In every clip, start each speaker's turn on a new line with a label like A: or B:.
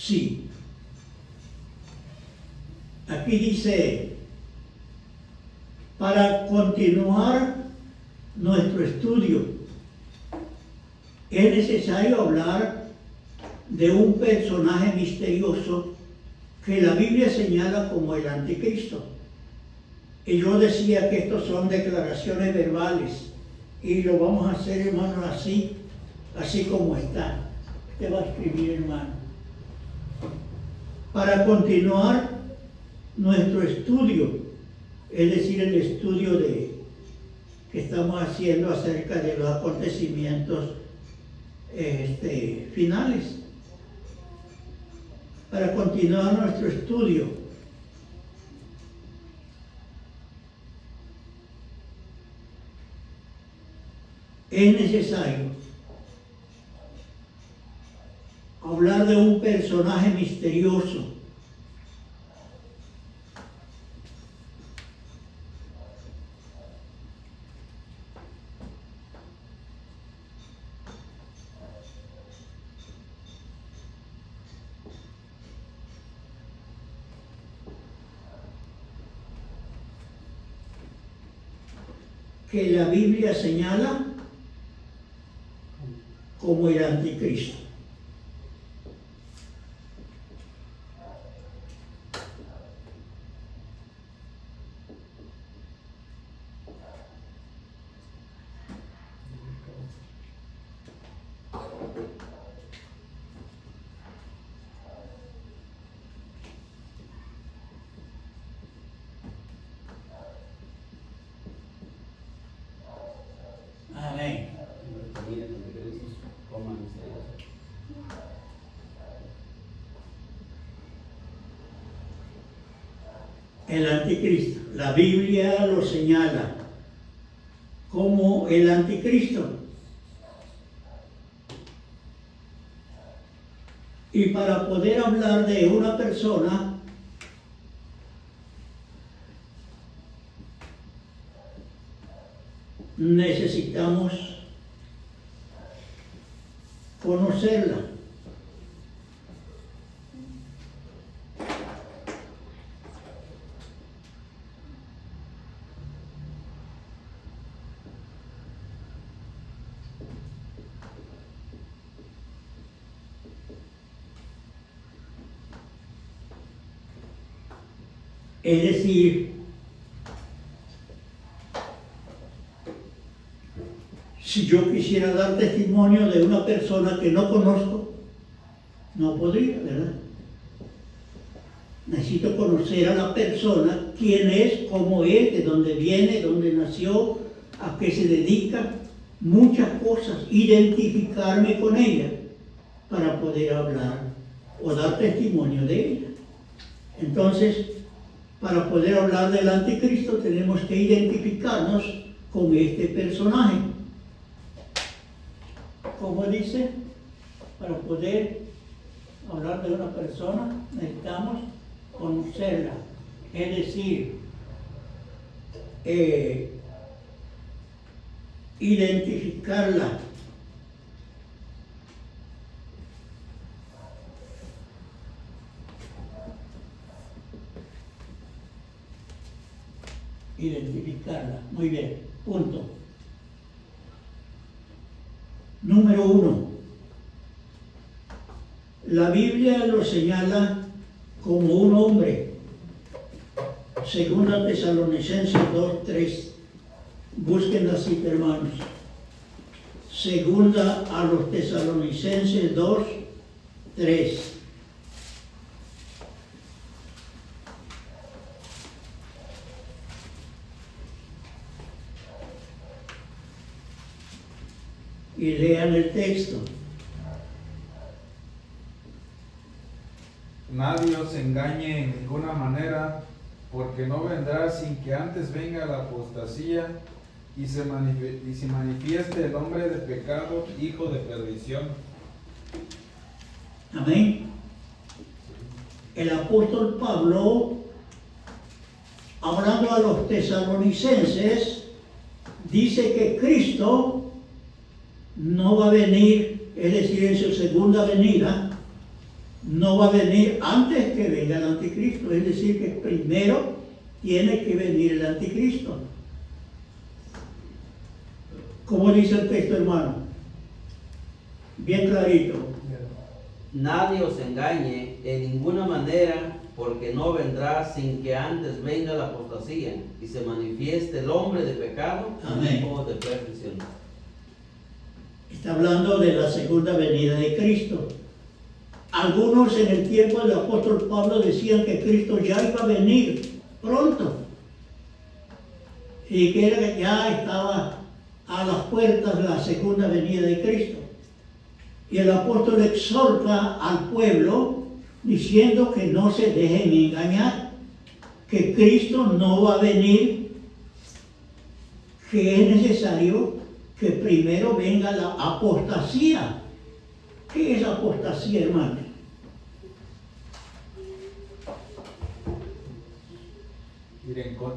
A: Sí. Aquí dice, para continuar nuestro estudio, es necesario hablar de un personaje misterioso que la Biblia señala como el anticristo. Y yo decía que estos son declaraciones verbales, y lo vamos a hacer, hermano, así como está. Usted va a escribir, hermano. Para continuar nuestro estudio, es decir, el estudio que estamos haciendo acerca de los acontecimientos finales. Para continuar nuestro estudio, es necesario hablar de un personaje misterioso que la Biblia señala como el anticristo. Amén. El anticristo, la Biblia lo señala como el anticristo. Y para poder hablar de una persona, necesitamos conocerla. Es decir, si yo quisiera dar testimonio de una persona que no conozco, no podría, ¿verdad? Necesito conocer a la persona, quién es, cómo es, de dónde viene, dónde nació, a qué se dedica, muchas cosas, identificarme con ella para poder hablar o dar testimonio de ella. Entonces, para poder hablar del anticristo tenemos que identificarnos con este personaje. Como dice, para poder hablar de una persona necesitamos conocerla, es decir, identificarla. Identificarla. Muy bien. Punto. Número 1. La Biblia lo señala como un hombre. Segunda Tesalonicenses 2:3. Busquen la cita, hermanos. Segunda a los Tesalonicenses 2:3. Y lean el texto.
B: Nadie os engañe en ninguna manera, porque no vendrá sin que antes venga la apostasía y se manifieste el hombre de pecado, hijo de perdición.
A: Amén. El apóstol Pablo, hablando a los tesalonicenses, dice que Cristo no va a venir, es decir, en su segunda venida, no va a venir antes que venga el anticristo. Es decir, que primero tiene que venir el anticristo. ¿Cómo dice el texto, hermano? Bien clarito.
C: Nadie os engañe en ninguna manera, porque no vendrá sin que antes venga la apostasía y se manifieste el hombre de pecado,
A: Amén.
C: hijo de perdición.
A: Está hablando de la segunda venida de Cristo. Algunos en el tiempo del apóstol Pablo decían que Cristo ya iba a venir pronto y que ya estaba a las puertas de la segunda venida de Cristo. Y el apóstol exhorta al pueblo diciendo que no se dejen engañar, que Cristo no va a venir, que es necesario que primero venga la apostasía. ¿Qué es apostasía, hermano?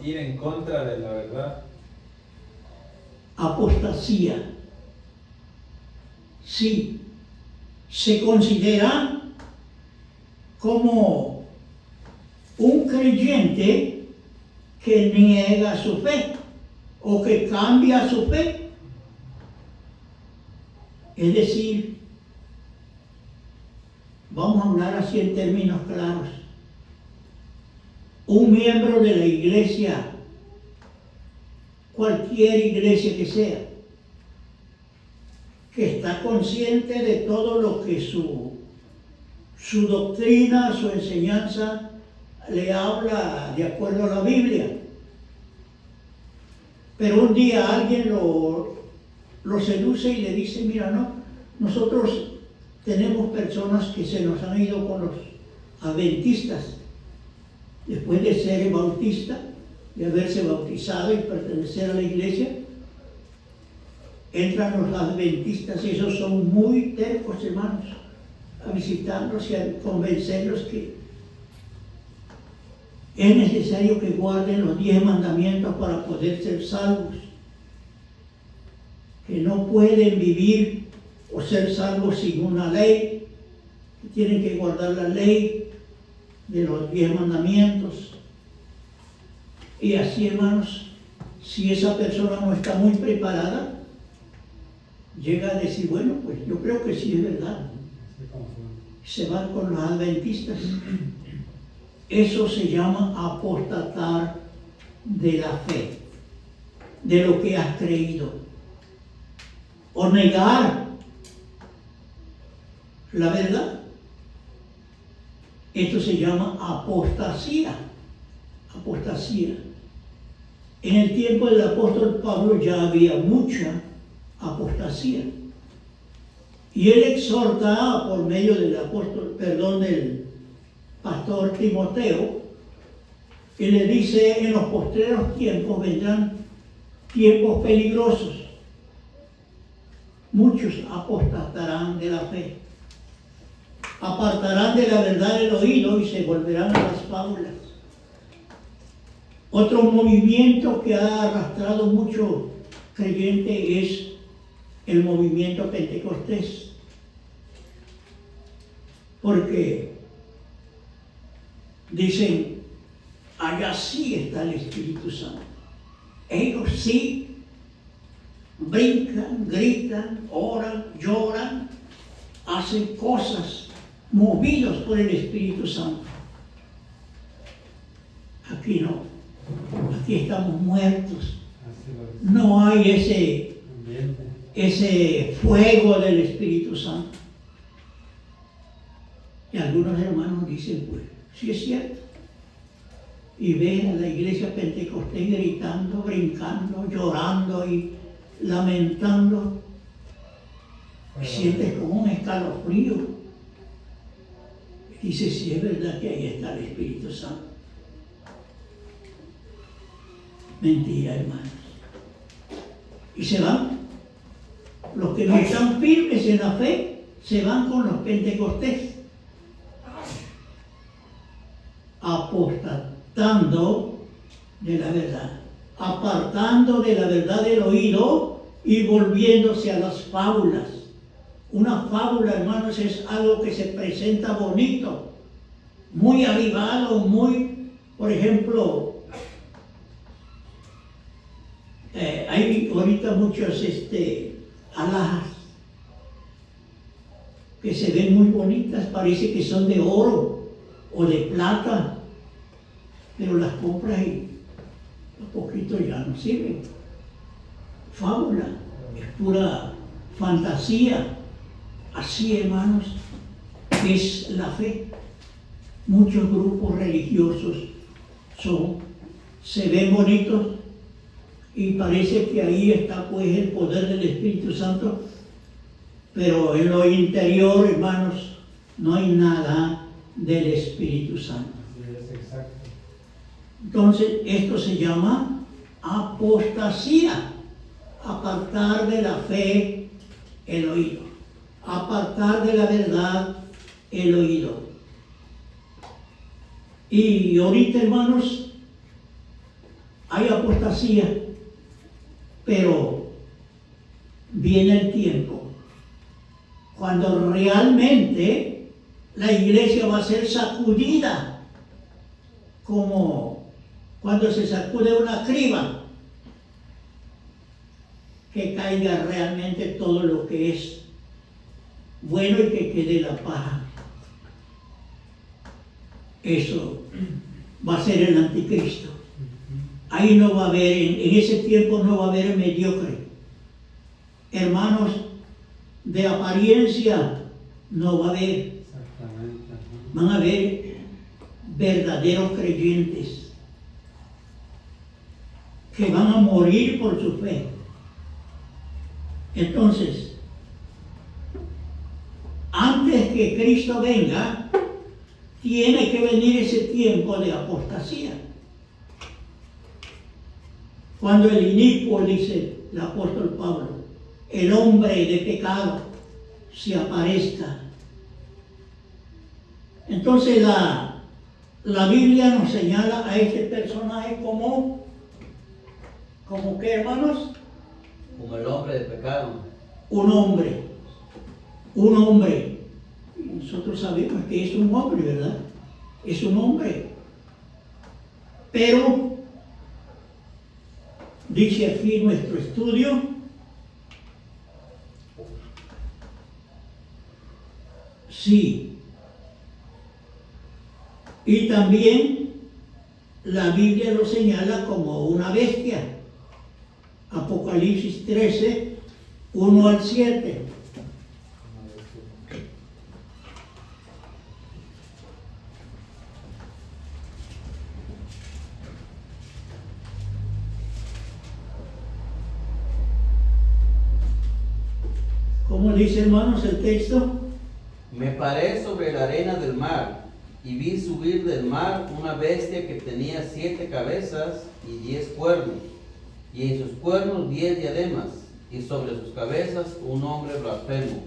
B: Ir en contra de la verdad.
A: Apostasía. Sí, se considera como un creyente que niega su fe o que cambia su fe. Es decir, vamos a hablar así en términos claros. Un miembro de la iglesia, cualquier iglesia que sea, que está consciente de todo lo que su doctrina, su enseñanza le habla de acuerdo a la Biblia. Pero un día alguien lo seduce y le dice, mira, no, nosotros tenemos personas que se nos han ido con los adventistas. Después de ser bautista, de haberse bautizado y pertenecer a la iglesia, entran los adventistas y esos son muy tercos, hermanos, a visitarlos y a convencerlos que es necesario que guarden los 10 mandamientos para poder ser salvos, que no pueden vivir o ser salvos sin una ley, que tienen que guardar la ley de los 10 mandamientos. Y así, hermanos, si esa persona no está muy preparada, llega a decir, bueno, pues yo creo que sí es verdad. Se van con los adventistas. Eso se llama apostatar de la fe, de lo que has creído, o negar la verdad. Esto se llama apostasía. Apostasía. En el tiempo del apóstol Pablo ya había mucha apostasía. Y él exhorta por medio del del pastor Timoteo, y le dice, en los postreros tiempos vendrán tiempos peligrosos. Muchos apostatarán de la fe. Apartarán de la verdad el oído y se volverán a las fábulas. Otro movimiento que ha arrastrado mucho creyente es el movimiento pentecostés. Porque dicen, allá sí está el Espíritu Santo. Ellos sí brincan, gritan, oran, lloran, hacen cosas movidos por el Espíritu Santo. Aquí no. Aquí estamos muertos. No hay ese fuego del Espíritu Santo. Y algunos hermanos dicen, pues, sí es cierto. Y ven a la iglesia pentecostés gritando, brincando, llorando y lamentando. Y sientes como un escalofrío. Y dices, sí es verdad que ahí está el Espíritu Santo. Mentira, hermanos. Y se van. Los que no están firmes en la fe, se van con los pentecostés. Apostatando de la verdad. Apartando de la verdad el oído y volviéndose a las fábulas. Una fábula, hermanos, es algo que se presenta bonito, muy avivado, muy, por ejemplo, hay ahorita muchas alhajas que se ven muy bonitas, parece que son de oro o de plata, pero las compras y a poquito ya no sirven. Fábula, es pura fantasía. Así, hermanos, es la fe. Muchos grupos religiosos se ven bonitos y parece que ahí está pues el poder del Espíritu Santo, pero en lo interior, hermanos, no hay nada del Espíritu Santo.
B: Sí, es exacto.
A: Entonces, esto se llama apostasía, apartar de la fe el oído, apartar de la verdad el oído. Y ahorita, hermanos, hay apostasía, pero viene el tiempo cuando realmente la iglesia va a ser sacudida, como cuando se sacude una criba, que caiga realmente todo lo que es bueno y que quede la paja. Eso va a ser el anticristo. Ahí no va a haber, en ese tiempo no va a haber mediocre. Hermanos, de apariencia no va a haber.
B: Exactamente.
A: Van a haber verdaderos creyentes que van a morir por su fe. Entonces, antes que Cristo venga, tiene que venir ese tiempo de apostasía. Cuando el inicuo, dice el apóstol Pablo, el hombre de pecado, se aparezca. Entonces la Biblia nos señala a este personaje como ¿qué, hermanos?
C: Como el hombre de pecado.
A: Un hombre. Un hombre. Y nosotros sabemos que es un hombre, ¿verdad? Es un hombre. Pero, dice aquí nuestro estudio, sí. Y también la Biblia lo señala como una bestia. Apocalipsis 13, 1 al 7. ¿Cómo dice, hermanos, el texto?
C: Me paré sobre la arena del mar y vi subir del mar una bestia que tenía 7 cabezas y 10 cuernos, y en sus cuernos 10 diademas, y sobre sus cabezas un hombre blasfemo.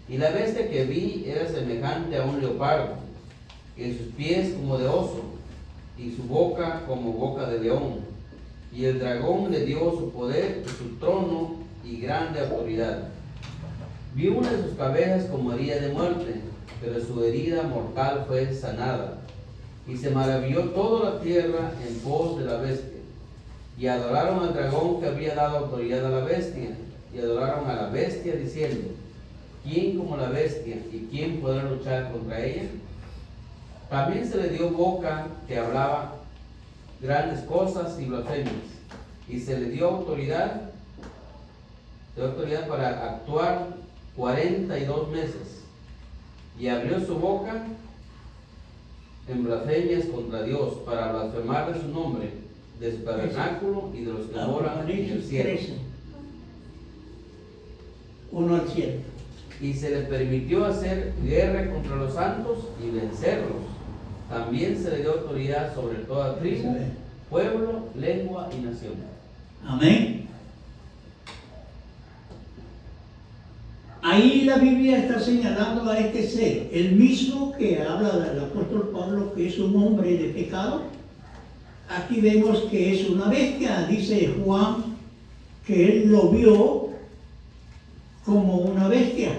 C: Y la bestia que vi era semejante a un leopardo, y sus pies como de oso, y su boca como boca de león. Y el dragón le dio su poder y su trono y grande autoridad. Vi una de sus cabezas como herida de muerte, pero su herida mortal fue sanada. Y se maravilló toda la tierra en pos de la bestia. Y adoraron al dragón que había dado autoridad a la bestia. Y adoraron a la bestia diciendo, ¿quién como la bestia y quién podrá luchar contra ella? También se le dio boca que hablaba grandes cosas y blasfemias. Y se le dio autoridad para actuar 42 meses, y abrió su boca en blasfemias contra Dios, para blasfemar de su nombre, de su tabernáculo y de los que moran en el cielo.
A: 1 al 7.
C: Y se le permitió hacer guerra contra los santos y vencerlos. También se le dio autoridad sobre toda tribu, pueblo, lengua y nación.
A: Amén. Ahí la Biblia está señalando a este ser, el mismo que habla del apóstol Pablo, que es un hombre de pecado. Aquí vemos que es una bestia. Dice Juan que él lo vio como una bestia.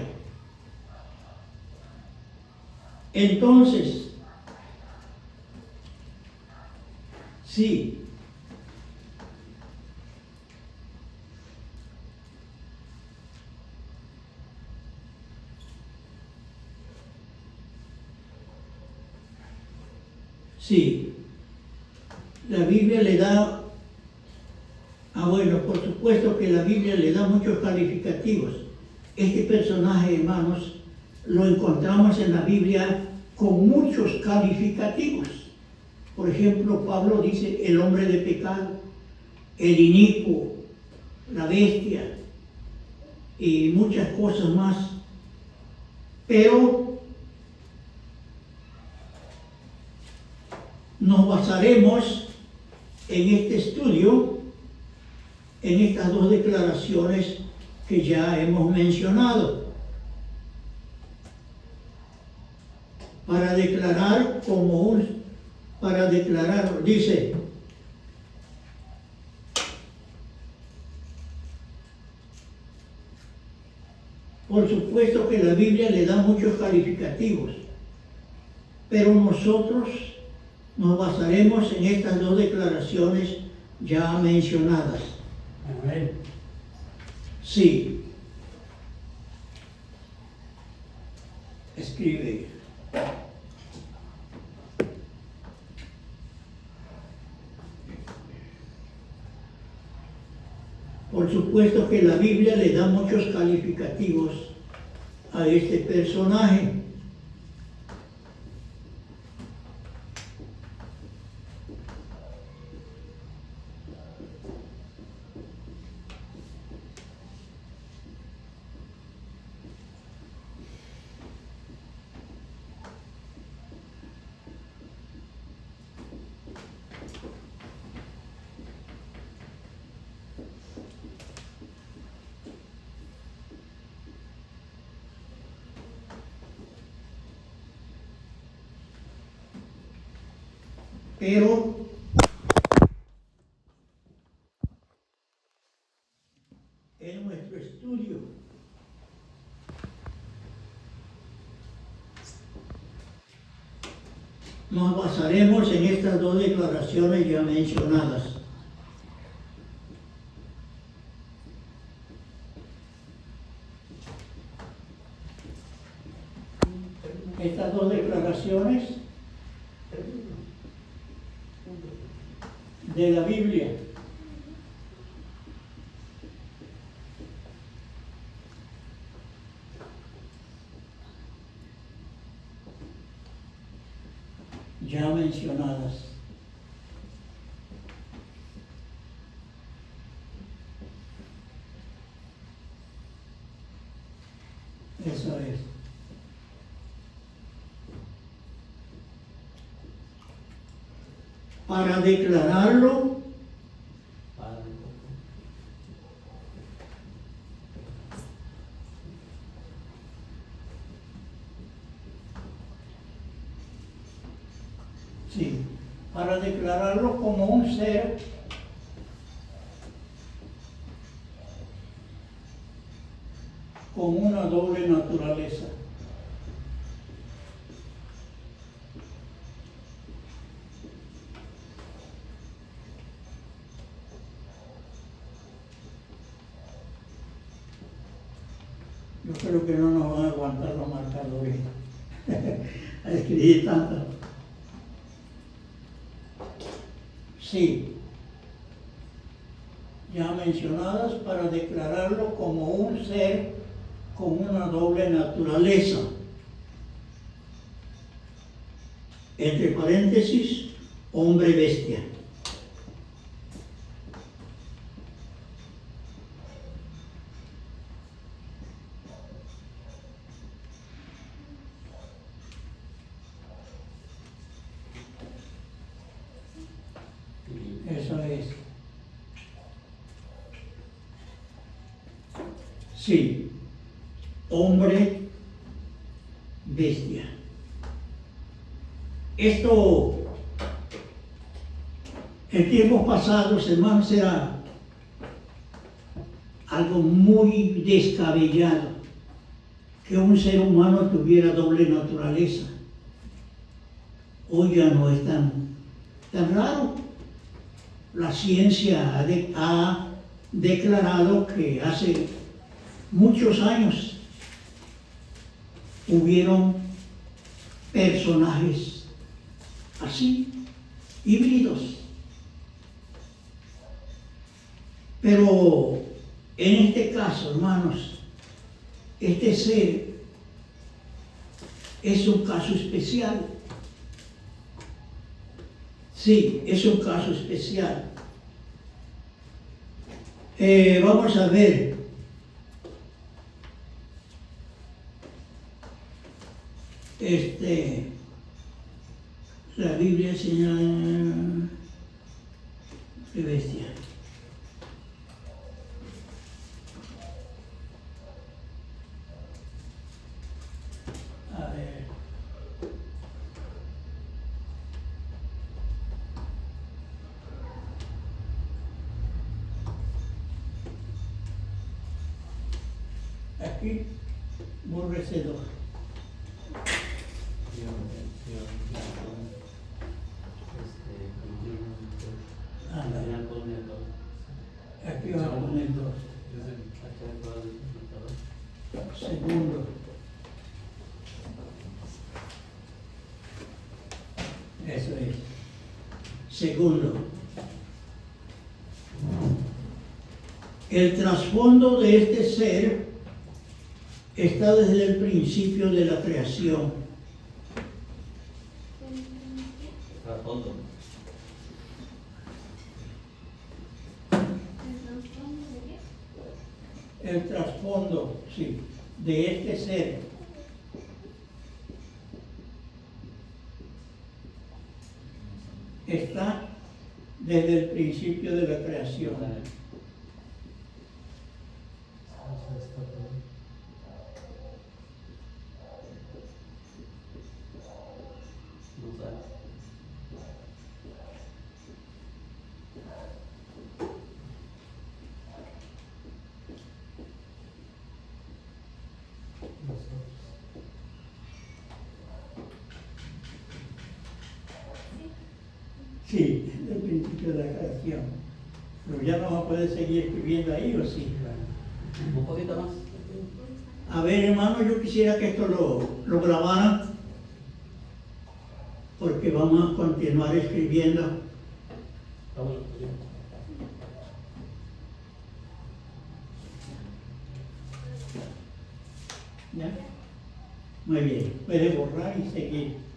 A: Entonces, sí, sí, la Biblia le da, bueno, por supuesto que la Biblia le da muchos calificativos. Este personaje, hermanos, lo encontramos en la Biblia con muchos calificativos. Por ejemplo, Pablo dice el hombre de pecado, el inicuo, la bestia y muchas cosas más. Pero nos basaremos en este estudio, en estas dos declaraciones que ya hemos mencionado, para declarar dice, por supuesto que la Biblia le da muchos calificativos, pero nosotros nos basaremos en estas dos declaraciones ya mencionadas.
D: Amén.
A: Sí. Escribe. Por supuesto que la Biblia le da muchos calificativos a este personaje. Pero en nuestro estudio nos basaremos en estas dos declaraciones ya mencionadas. Estas dos declaraciones de la Biblia ya mencionadas. Eso es. Para declararlo sí, para declararlo como un ser con una doble naturaleza. Yo creo que no nos van a aguantar los marcadores a escribir tanto. Sí, ya mencionadas, para declararlo como un ser con una doble naturaleza. Entre paréntesis, hombre-bestia. Eso es. Sí, hombre, bestia. Esto, en tiempos pasados, hermanos, era algo muy descabellado que un ser humano tuviera doble naturaleza. hoy ya no es tan raro. La ciencia ha declarado que hace muchos años hubieron personajes así, híbridos. Pero en este caso, hermanos, este ser es un caso especial. Sí, es un caso especial. Vamos a ver. La Biblia señala. Qué bestia. A ver. Aquí, aborrecedor. Ándale. Aquí vamos a poner dos. Segundo. Eso es. Segundo. El trasfondo de este ser está desde el principio de la creación.
C: Trasfondo.
A: El trasfondo, sí, de este ser está desde el principio de la creación. Sí, desde el principio de la creación. Pero ya no va a poder seguir escribiendo ahí, ¿o sí?
C: Un poquito más.
A: A ver, hermano, yo quisiera que esto lo grabaran, porque vamos a continuar escribiendo. ¿Ya? Muy bien, puede borrar y seguir.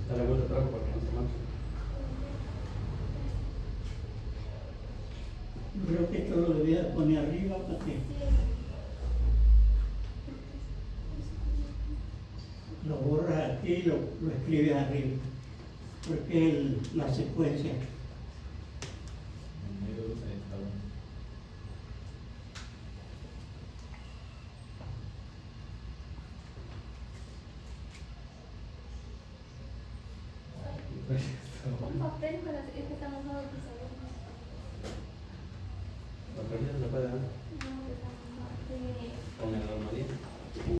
D: Dale vuelta atrás para que no se manche.
A: Yo creo que esto lo debía poner arriba para que lo borras aquí y lo escribes arriba, porque es la secuencia.
E: Un papel para que estamos bautizados.